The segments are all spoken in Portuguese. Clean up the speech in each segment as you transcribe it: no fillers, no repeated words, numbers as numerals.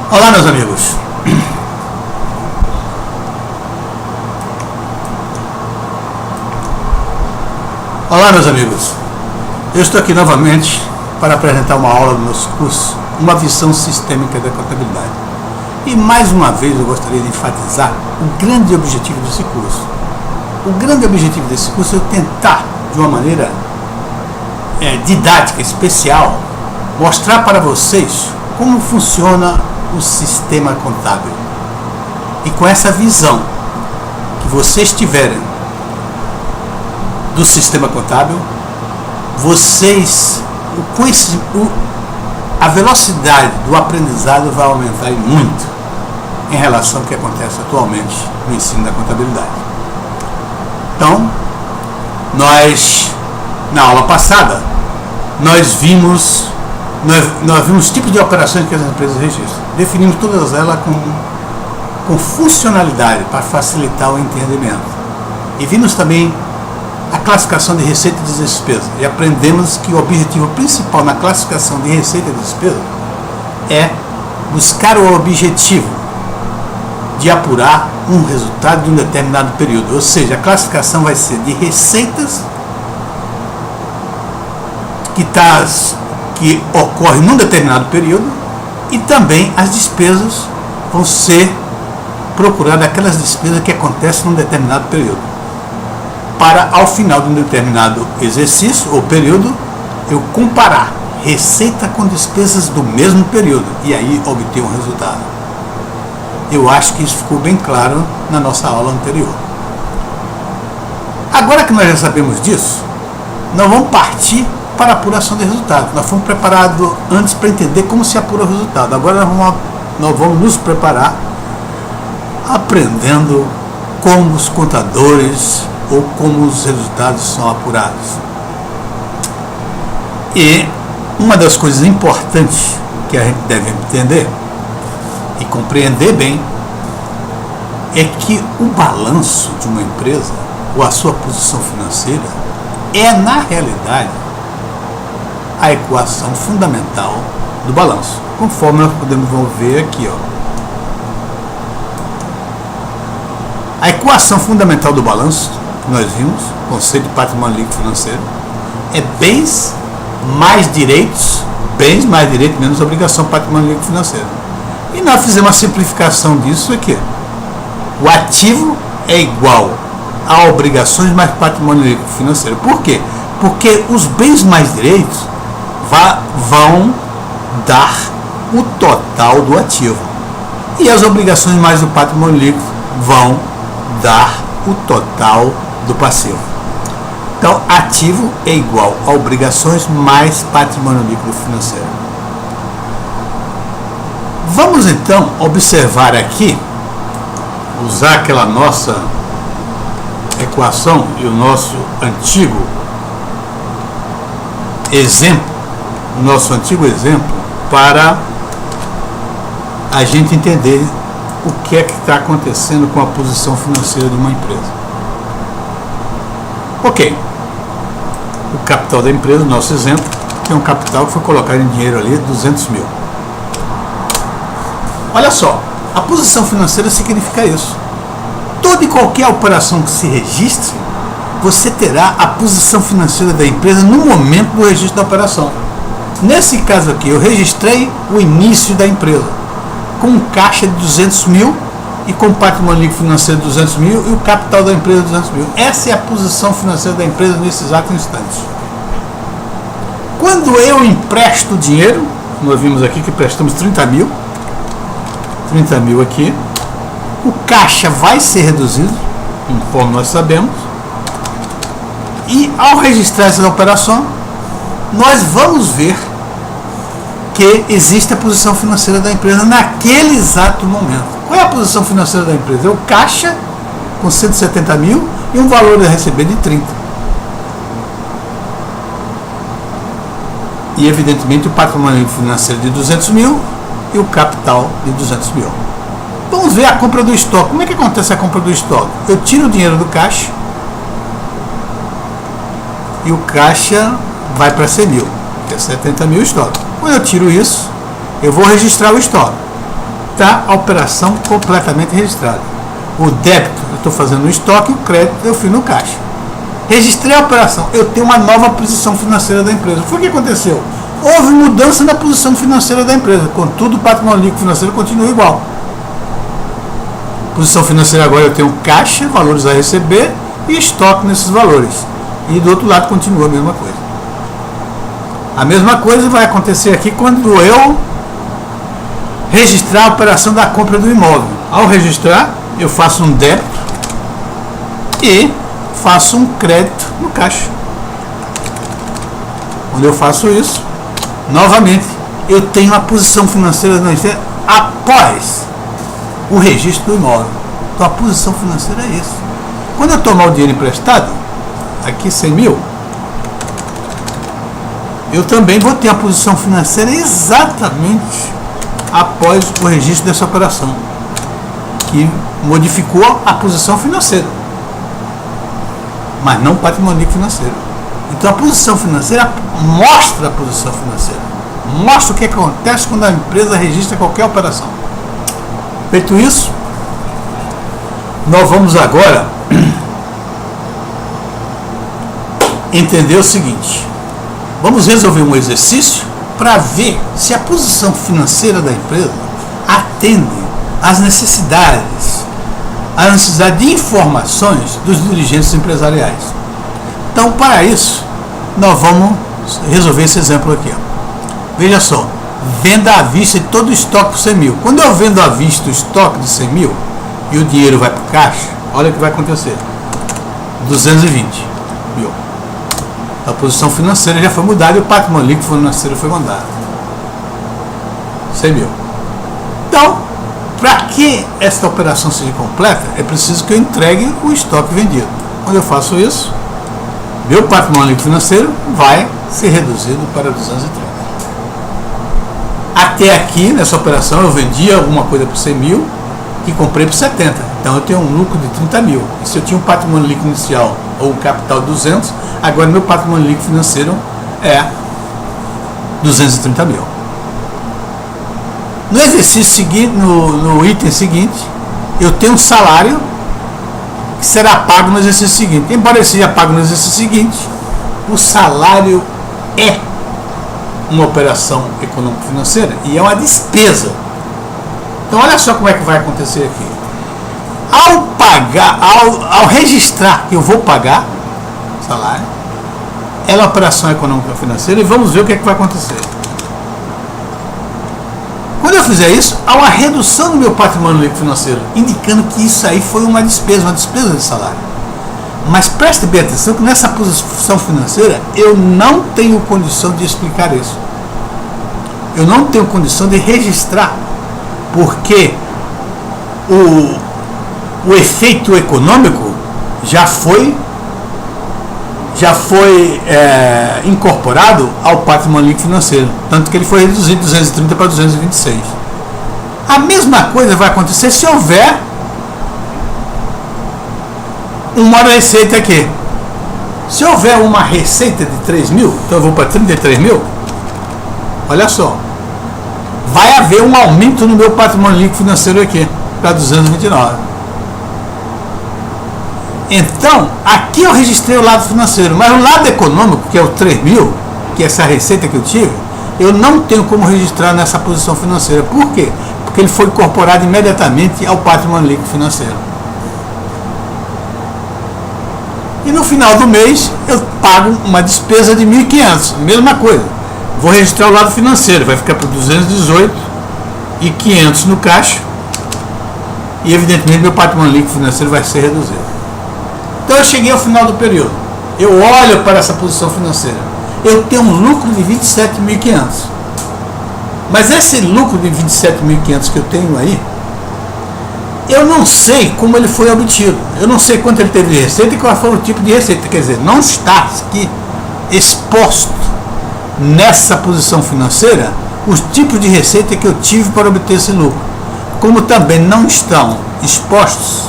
Olá, meus amigos. Olá, meus amigos. Eu estou aqui novamente para apresentar uma aula do nosso curso, uma visão sistêmica da contabilidade. E mais uma vez eu gostaria de enfatizar o grande objetivo desse curso. O grande objetivo desse curso é tentar, de uma maneira didática, especial, mostrar para vocês como funciona o sistema contábil. E com essa visão que vocês tiverem do sistema contábil, a velocidade do aprendizado vai aumentar muito em relação ao que acontece atualmente no ensino da contabilidade. Então, na aula passada, nós vimos tipos de operações que as empresas registram. Definimos todas elas com funcionalidade para facilitar o entendimento. E vimos também a classificação de receita e de despesa. E aprendemos que o objetivo principal na classificação de receita e de despesa é buscar o objetivo de apurar um resultado de um determinado período. Ou seja, a classificação vai ser de receitas que ocorrem num determinado período, e também as despesas vão ser procuradas aquelas despesas que acontecem num determinado período, para ao final de um determinado exercício ou período eu comparar receita com despesas do mesmo período e aí obter um resultado. Eu acho que isso ficou bem claro na nossa aula anterior. Agora que nós já sabemos disso, nós vamos partir para a apuração de resultados. Nós fomos preparados antes para entender como se apura o resultado. Agora nós vamos nos preparar aprendendo como os contadores ou como os resultados são apurados. E uma das coisas importantes que a gente deve entender e compreender bem é que o balanço de uma empresa ou a sua posição financeira é, na realidade, a equação fundamental do balanço, conforme nós podemos ver aqui, A equação fundamental do balanço, que nós vimos, conceito de patrimônio líquido financeiro, é bens mais direitos menos obrigação patrimônio líquido financeiro. E nós fizemos uma simplificação disso aqui. O ativo é igual a obrigações mais patrimônio líquido financeiro. Por quê? Porque os bens mais direitos vão dar o total do ativo. E as obrigações mais o patrimônio líquido vão dar o total do passivo. Então, ativo é igual a obrigações mais patrimônio líquido financeiro. Vamos então observar aqui, usar aquela nossa equação e o nosso antigo exemplo, para a gente entender o que é que está acontecendo com a posição financeira de uma empresa. Ok, o capital da empresa, nosso exemplo, é um capital que foi colocado em dinheiro ali, 200 mil. Olha só, a posição financeira significa isso. Toda e qualquer operação que se registre, você terá a posição financeira da empresa no momento do registro da operação. Nesse caso aqui, eu registrei o início da empresa, com um caixa de 200 mil e com patrimônio líquido financeiro de 200 mil e o capital da empresa de 200 mil. Essa é a posição financeira da empresa nesse exato instante. Quando eu empresto dinheiro, nós vimos aqui que prestamos 30 mil aqui, o caixa vai ser reduzido, conforme nós sabemos, e ao registrar essa operação, nós vamos ver que existe a posição financeira da empresa naquele exato momento. Qual é a posição financeira da empresa? É o caixa com 170 mil e um valor a receber de 30. E evidentemente o patrimônio financeiro de 200 mil e o capital de 200 mil. Vamos ver a compra do estoque. Como é que acontece a compra do estoque? Eu tiro o dinheiro do caixa e o caixa vai para 100 mil, que é 70 mil estoque. Quando eu tiro isso, eu vou registrar o estoque. está a operação completamente registrada. O débito, eu estou fazendo no estoque, o crédito, eu fui no caixa. Registrei a operação, eu tenho uma nova posição financeira da empresa. Foi o que aconteceu? Houve mudança na posição financeira da empresa, contudo o patrimônio líquido financeiro continua igual. Posição financeira agora eu tenho caixa, valores a receber e estoque nesses valores. E do outro lado continua a mesma coisa. A mesma coisa vai acontecer aqui quando eu registrar a operação da compra do imóvel. Ao registrar, eu faço um débito e faço um crédito no caixa. Quando eu faço isso, novamente, eu tenho a posição financeira da empresa após o registro do imóvel. Então a posição financeira é isso. Quando eu tomar o dinheiro emprestado, aqui 100 mil, eu também vou ter a posição financeira exatamente após o registro dessa operação, que modificou a posição financeira, mas não o patrimônio líquido financeiro. Então a posição financeira mostra a posição financeira, mostra o que acontece quando a empresa registra qualquer operação. Feito isso, nós vamos agora entender o seguinte: vamos resolver um exercício para ver se a posição financeira da empresa atende às necessidades, à necessidade de informações dos dirigentes empresariais. Então, para isso, nós vamos resolver esse exemplo aqui. Veja só, venda à vista de todo o estoque por 100 mil. Quando eu vendo à vista o estoque de 100 mil e o dinheiro vai para o caixa, olha o que vai acontecer: 220 mil. A posição financeira já foi mudada e o patrimônio líquido financeiro foi mandado. 100 mil. Então, para que esta operação seja completa, é preciso que eu entregue o estoque vendido. Quando eu faço isso, meu patrimônio líquido financeiro vai ser reduzido para 230. Até aqui, nessa operação, eu vendi alguma coisa por 100 mil e comprei por 70. Então eu tenho um lucro de 30 mil. E se eu tinha um patrimônio líquido inicial ou um capital de 200, agora meu patrimônio líquido financeiro é 230 mil. No exercício seguinte, no item seguinte, eu tenho um salário que será pago no exercício seguinte. Embora ele seja pago no exercício seguinte, o salário é uma operação econômico-financeira e é uma despesa. Então olha só como é que vai acontecer aqui. Ao pagar, ao registrar que eu vou pagar salário, é uma operação econômico-financeira e vamos ver o que é que vai acontecer. Quando eu fizer isso, há uma redução do meu patrimônio líquido financeiro, indicando que isso aí foi uma despesa de salário. Mas preste bem atenção que nessa posição financeira eu não tenho condição de explicar isso. Eu não tenho condição de registrar, porque o efeito econômico já foi incorporado ao patrimônio líquido financeiro, tanto que ele foi reduzido de 230 para 226. A mesma coisa vai acontecer se houver uma receita aqui. Se houver uma receita de 3 mil, então eu vou para 33 mil, olha só, vai haver um aumento no meu patrimônio líquido financeiro aqui, para 229. Então, aqui eu registrei o lado financeiro, mas o lado econômico, que é o 3 mil, que é essa receita que eu tive, eu não tenho como registrar nessa posição financeira. Por quê? Porque ele foi incorporado imediatamente ao patrimônio líquido financeiro. E no final do mês, eu pago uma despesa de 1.500, mesma coisa. Vou registrar o lado financeiro, vai ficar por 218 e 500 no caixa, e evidentemente meu patrimônio líquido financeiro vai ser reduzido. Então eu cheguei ao final do período, eu olho para essa posição financeira, eu tenho um lucro de 27.500, mas esse lucro de 27.500 que eu tenho aí, eu não sei como ele foi obtido, eu não sei quanto ele teve de receita e qual foi o tipo de receita, quer dizer, não está aqui exposto nessa posição financeira os tipos de receita que eu tive para obter esse lucro, como também não estão expostos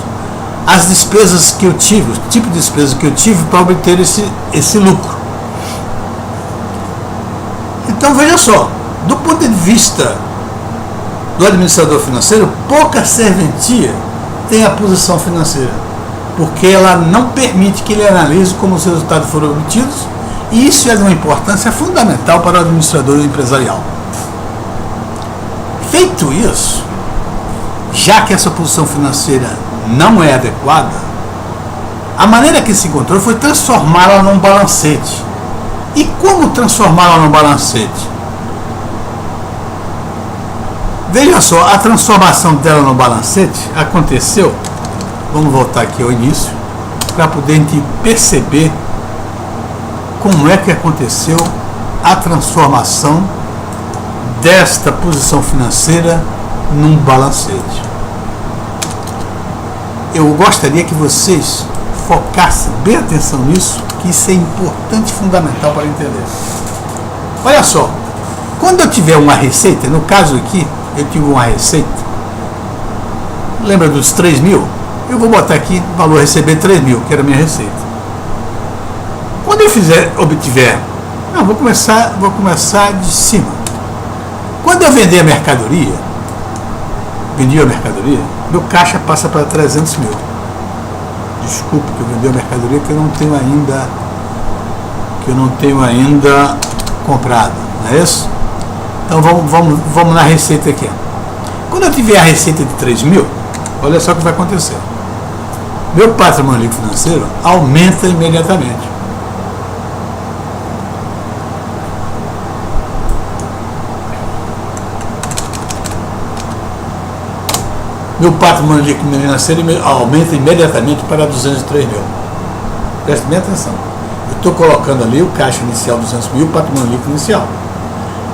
as despesas que eu tive, o tipo de despesas que eu tive para obter esse lucro. Então veja só, do ponto de vista do administrador financeiro, pouca serventia tem a posição financeira, porque ela não permite que ele analise como os resultados foram obtidos, e isso é de uma importância fundamental para o administrador empresarial. Feito isso, já que essa posição financeira não é adequada, a maneira que se encontrou foi transformá-la num balancete. E como transformá-la num balancete? Veja só, a transformação dela no balancete aconteceu, vamos voltar aqui ao início, para poder perceber como é que aconteceu a transformação desta posição financeira num balancete. Eu gostaria que vocês focassem bem atenção nisso, que isso é importante e fundamental para entender. Olha só, quando eu tiver uma receita, no caso aqui, eu tive uma receita, lembra dos 3 mil? Eu vou botar aqui o valor a receber 3 mil, que era a minha receita. Quando eu obtiver, não, vou começar de cima. Quando eu vender a mercadoria, meu caixa passa para 300 mil. Desculpe que eu vendi a mercadoria que eu não tenho ainda comprado, não é isso? Então vamos na receita aqui. Quando eu tiver a receita de 3 mil, olha só o que vai acontecer. Meu patrimônio líquido financeiro aumenta imediatamente. Meu patrimônio líquido financeiro aumenta imediatamente para 203 mil. Preste bem atenção. Eu estou colocando ali o caixa inicial 200 mil, o patrimônio líquido inicial.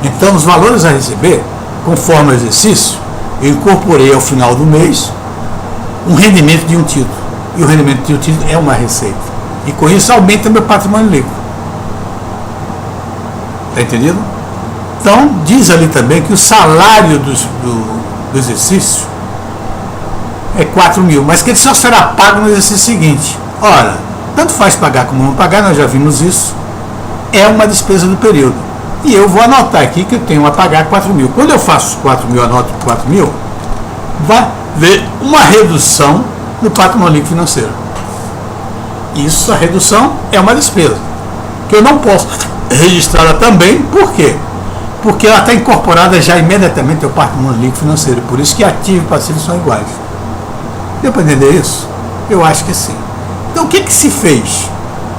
Então, os valores a receber, conforme o exercício, eu incorporei ao final do mês um rendimento de um título. E o rendimento de um título é uma receita. E com isso aumenta meu patrimônio líquido. Está entendido? Então, diz ali também que o salário do exercício é 4 mil, mas que ele só será pago no exercício seguinte. Ora, tanto faz pagar como não pagar, nós já vimos isso, é uma despesa do período. E eu vou anotar aqui que eu tenho a pagar 4 mil. Quando eu faço 4 mil, anoto 4 mil, vai haver uma redução no patrimônio líquido financeiro. Isso, a redução, é uma despesa, que eu não posso registrá-la também, por quê? Porque ela está incorporada já imediatamente ao patrimônio líquido financeiro, por isso que ativo e passivo são iguais. Deu para entender isso? Eu acho que sim. Então o que se fez?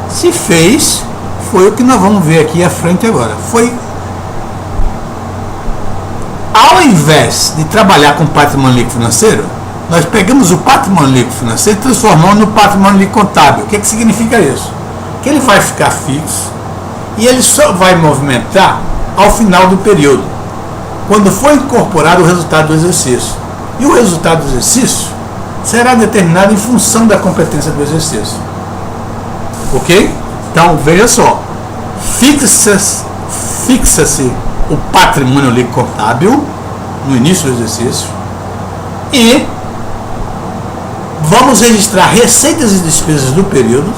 Se fez, foi o que nós vamos ver aqui à frente agora. Foi, ao invés de trabalhar com patrimônio líquido financeiro, nós pegamos o patrimônio líquido financeiro e transformamos no patrimônio líquido contábil. O que significa isso? Que ele vai ficar fixo e ele só vai movimentar ao final do período, quando for incorporado o resultado do exercício. E o resultado do exercício será determinado em função da competência do exercício. Ok? Então, veja só. Fixa-se o patrimônio líquido contábil no início do exercício e vamos registrar receitas e despesas do período,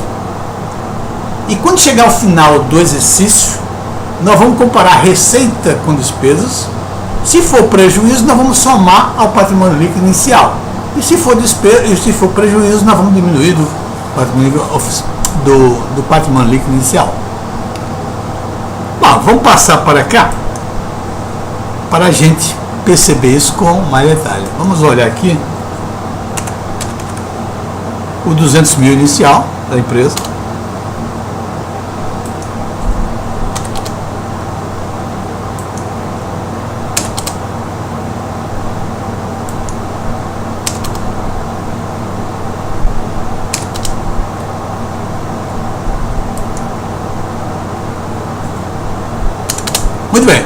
e quando chegar ao final do exercício, nós vamos comparar receita com despesas. Se for prejuízo, nós vamos somar ao patrimônio líquido inicial. E se for prejuízo, nós vamos diminuir do patrimônio líquido inicial. Bom, vamos passar para cá para a gente perceber isso com mais detalhe. Vamos olhar aqui o 200 mil inicial da empresa. Muito bem.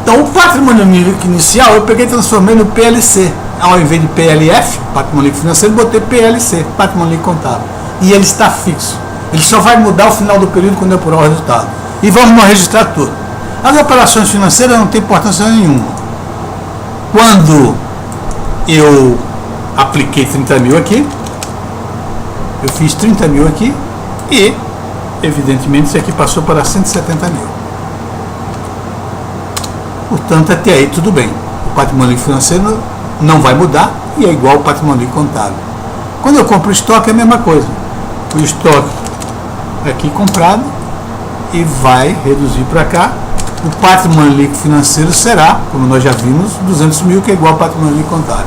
Então, o patrimônio líquido inicial eu peguei e transformei no PLC. Ao invés de PLF, patrimônio líquido financeiro, botei PLC, patrimônio líquido contábil. E ele está fixo. Ele só vai mudar ao final do período quando eu apurar o resultado. E vamos registrar tudo. As operações financeiras não têm importância nenhuma. Quando eu apliquei 30 mil aqui, eu fiz 30 mil aqui e, evidentemente, isso aqui passou para 170 mil. Portanto, até aí tudo bem. O patrimônio líquido financeiro não vai mudar e é igual ao patrimônio líquido contábil. Quando eu compro estoque é a mesma coisa. O estoque aqui comprado e vai reduzir para cá. O patrimônio líquido financeiro será, como nós já vimos, 200 mil, que é igual ao patrimônio líquido contábil.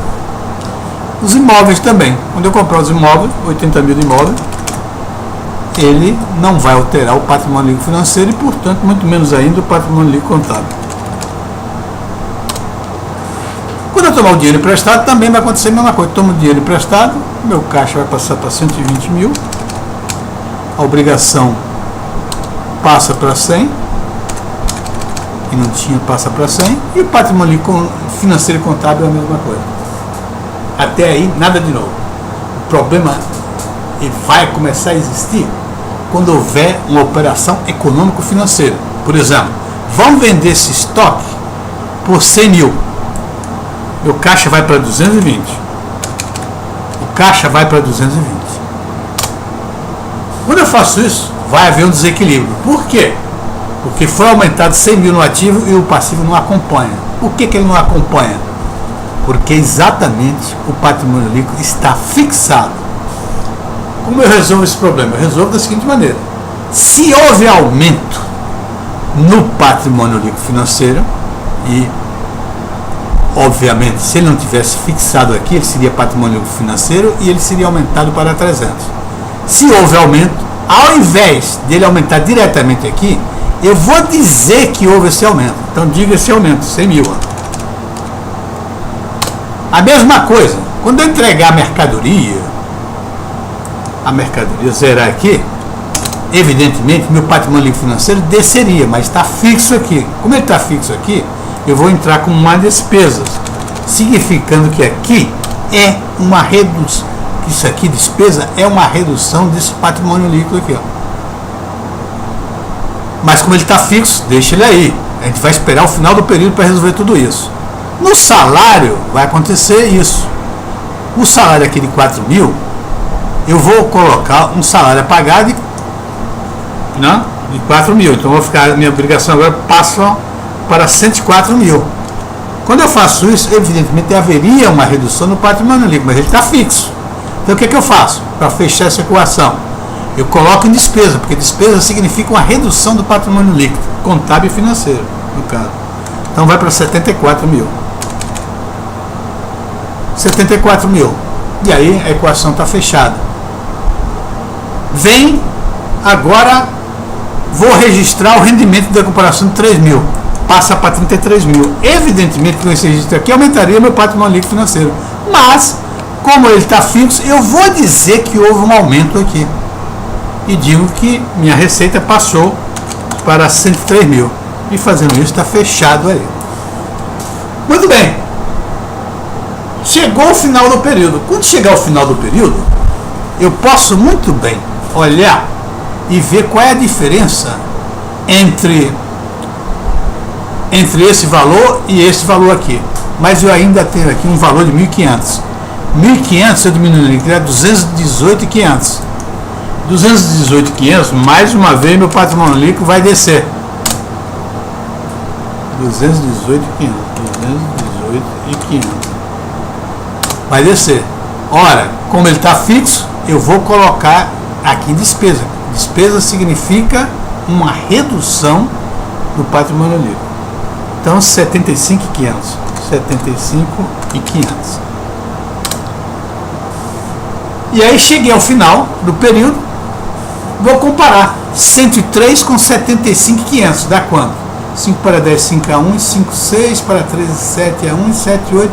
Os imóveis também. Quando eu comprar os imóveis, 80 mil de imóvel, ele não vai alterar o patrimônio líquido financeiro e, portanto, muito menos ainda o patrimônio líquido contábil. Quando eu tomar o dinheiro emprestado, também vai acontecer a mesma coisa. Eu tomo o dinheiro emprestado, meu caixa vai passar para 120 mil, a obrigação passa para 100, e não tinha, passa para 100, e o patrimônio financeiro e contábil é a mesma coisa. Até aí, nada de novo. O problema vai começar a existir quando houver uma operação econômico-financeira. Por exemplo, vamos vender esse estoque por 100 mil. Meu caixa vai para 220. O caixa vai para 220. Quando eu faço isso, vai haver um desequilíbrio. Por quê? Porque foi aumentado 100 mil no ativo e o passivo não acompanha. Por que ele não acompanha? Porque exatamente o patrimônio líquido está fixado. Como eu resolvo esse problema? Eu resolvo da seguinte maneira: se houve aumento no patrimônio líquido financeiro, e obviamente se ele não tivesse fixado aqui, ele seria patrimônio líquido financeiro e ele seria aumentado para 300. Se houve aumento, ao invés dele aumentar diretamente aqui, eu vou dizer que houve esse aumento. Então diga esse aumento, 100 mil. A mesma coisa, quando eu entregar a mercadoria zerar aqui, evidentemente meu patrimônio líquido financeiro desceria, mas está fixo aqui. Como ele está fixo aqui, eu vou entrar com mais despesas, significando que aqui é uma redução. Isso aqui, despesa, é uma redução desse patrimônio líquido aqui, ó. Mas como ele está fixo, deixa ele aí. A gente vai esperar o final do período para resolver tudo isso. No salário vai acontecer isso. O salário aqui de 4 mil, eu vou colocar um salário a pagar de 4 mil. Então vou ficar, minha obrigação agora passa para 104 mil. Quando eu faço isso, evidentemente haveria uma redução no patrimônio líquido, mas ele está fixo. Então o que eu faço para fechar essa equação? Eu coloco em despesa, porque despesa significa uma redução do patrimônio líquido, contábil e financeiro, no caso. Então vai para 74 mil. 74 mil. E aí a equação está fechada. Vem, agora vou registrar o rendimento da comparação de 3 mil. Passa para 33 mil. Evidentemente, com esse registro aqui, aumentaria meu patrimônio líquido financeiro. Mas, como ele está fixo, eu vou dizer que houve um aumento aqui. E digo que minha receita passou para 103 mil. E fazendo isso, está fechado aí. Muito bem. Chegou o final do período. Quando chegar o final do período, eu posso muito bem olhar e ver qual é a diferença entre esse valor e esse valor aqui. Mas eu ainda tenho aqui um valor de 1.500. 1.500 eu diminuo ele para 218.500. 218.500, mais uma vez meu patrimônio líquido vai descer. 218.500. Vai descer. Ora, como ele está fixo, eu vou colocar aqui em despesa. Despesa significa uma redução do patrimônio líquido. Então, 75.500. 75.500. E aí cheguei ao final do período, vou comparar 103 com 75.500, dá quanto? 5 para 10, 5 a 1, 5, 6 para 13, 7 a 1, 7, 8,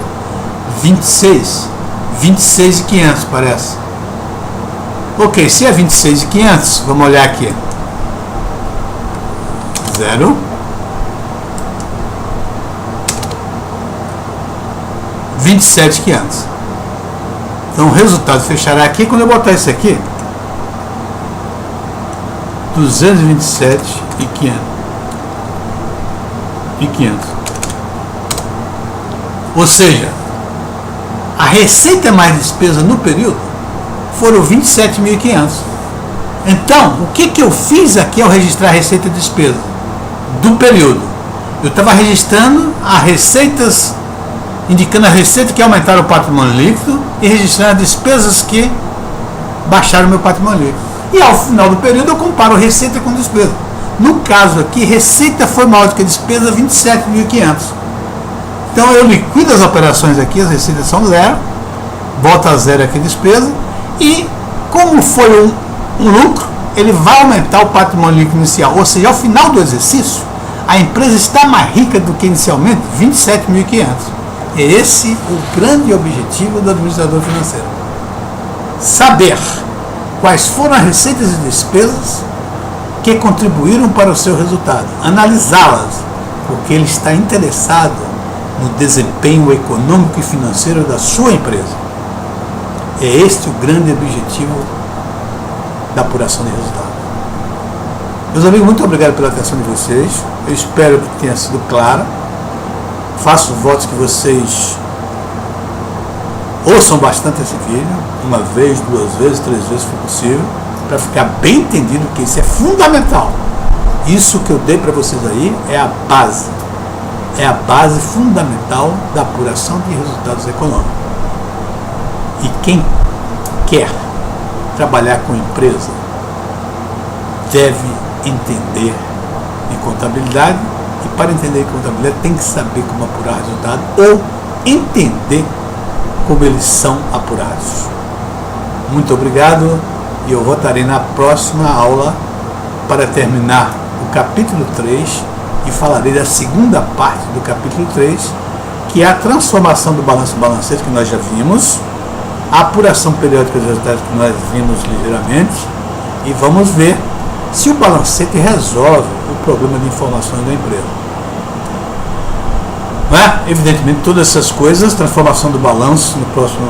26. 26.500 parece. Ok, se é 26.500, vamos olhar aqui. 0. 27.500. Então o resultado fechará aqui. Quando eu botar isso aqui, 227.500. Ou seja, a receita mais despesa no período foram 27.500. Então, o que eu fiz aqui ao registrar a receita e despesa do período? Eu estava registrando as receitas indicando a receita que aumentaram o patrimônio líquido e registrando as despesas que baixaram o meu patrimônio líquido. E ao final do período eu comparo receita com despesa. No caso aqui, receita foi maior do que a despesa, 27.500. Então eu liquido as operações aqui, as receitas são zero, volta a zero aqui a despesa, e como foi um lucro, ele vai aumentar o patrimônio líquido inicial. Ou seja, ao final do exercício, a empresa está mais rica do que inicialmente, 27.500. É esse o grande objetivo do administrador financeiro. Saber quais foram as receitas e despesas que contribuíram para o seu resultado. Analisá-las, porque ele está interessado no desempenho econômico e financeiro da sua empresa. É este o grande objetivo da apuração de resultado. Meus amigos, muito obrigado pela atenção de vocês. Eu espero que tenha sido clara. Faço votos que vocês ouçam bastante esse vídeo, uma vez, duas vezes, três vezes, se for possível, para ficar bem entendido que isso é fundamental. Isso que eu dei para vocês aí é a base fundamental da apuração de resultados econômicos. E quem quer trabalhar com empresa deve entender de contabilidade, e para entender contabilidade tem que saber como apurar resultado ou entender como eles são apurados. Muito obrigado, e eu voltarei na próxima aula para terminar o capítulo 3 e falarei da segunda parte do capítulo 3, que é a transformação do balanço balancete, que nós já vimos, a apuração periódica dos resultados, que nós vimos ligeiramente, e vamos ver se o balancete resolve o problema de informações da empresa. Evidentemente, todas essas coisas, transformação do balanço no próximo,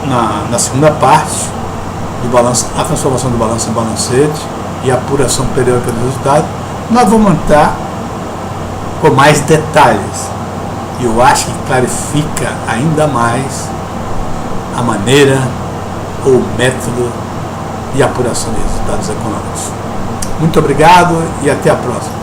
na segunda parte do balanço, a transformação do balanço em balancete e a apuração periódica do resultado, nós vamos entrar com mais detalhes. E eu acho que clarifica ainda mais a maneira ou o método de apuração de resultados econômicos. Muito obrigado e até a próxima.